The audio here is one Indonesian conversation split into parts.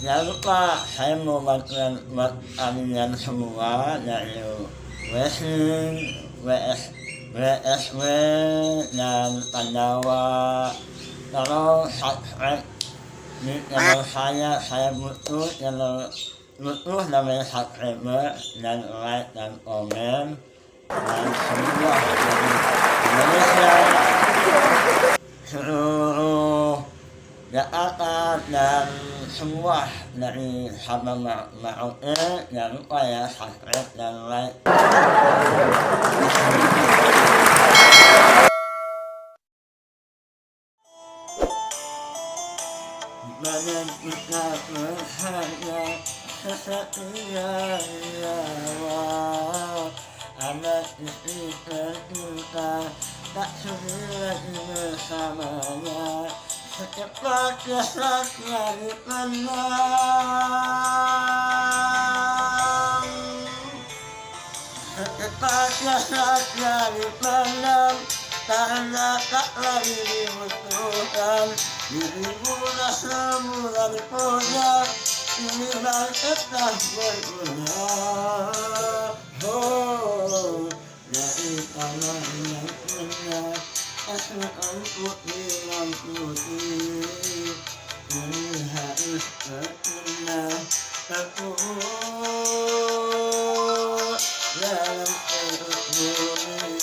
Jangan lupa saya mau bantuan buat kalian semua yaitu Wesley, WSW, dan Pandawa. Tolong subscribe di channel saya butuh namanya subscriber dan like dan komen dan semua dari Indonesia, seluruh Jakarta dan semua dari Sabang Merauke. Jangan lupa ya subscribe dan like. Badan kita berharga kesatria nyawa, anak istri tercinta tak sudi lagi bersamanya. Secepat jasadnya dipendam, secepat jasadnya dipendam, karena tak lagi dibutuhkan. Dirimulah semula dipuja, ini bangkit tak berguna. Oh, dari tanah yang indah, asal putih putih, ini harus berpindah terkuat dalam perut bumi.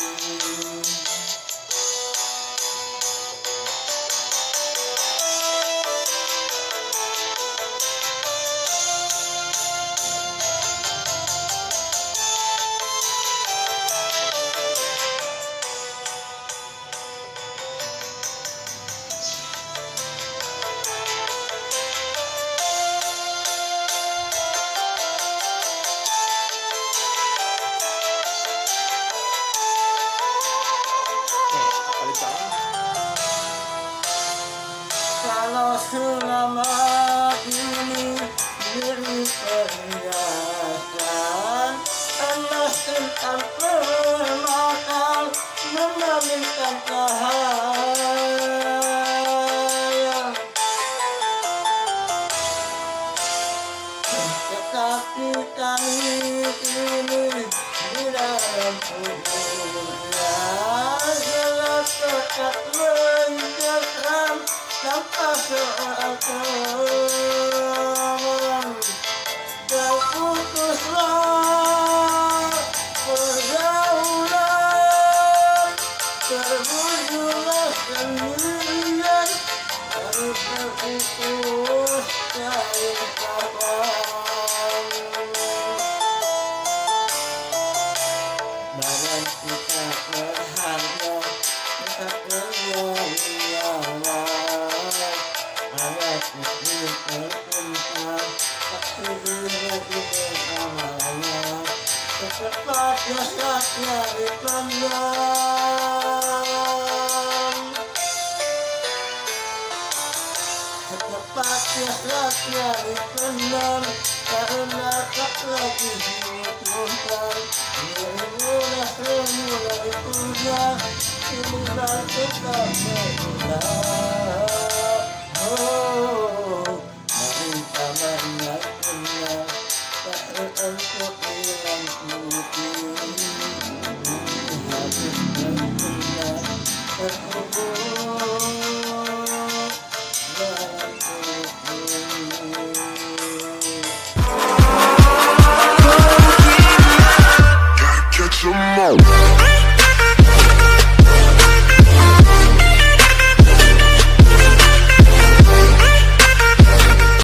Kalau selama ini diri perhiasan, emas intan permata menampilkan cahaya, tetapi kali ini di dalam tubuhnya gelap pekat mencekam tanpa seorang. Terputuslah pergaulan, terbujurlah sendirian, harus terputus dari kawan. Badan kita berharga, kita bernyawa, anak istri tercinta tak sudi lagi bersamanya. Secepat jasadnya dipendam, secepat jasadnya dipendam, karena tak lagi dibutuhkan. Dirimulah semula dipuja, ini bangkit tak berguna. Oh,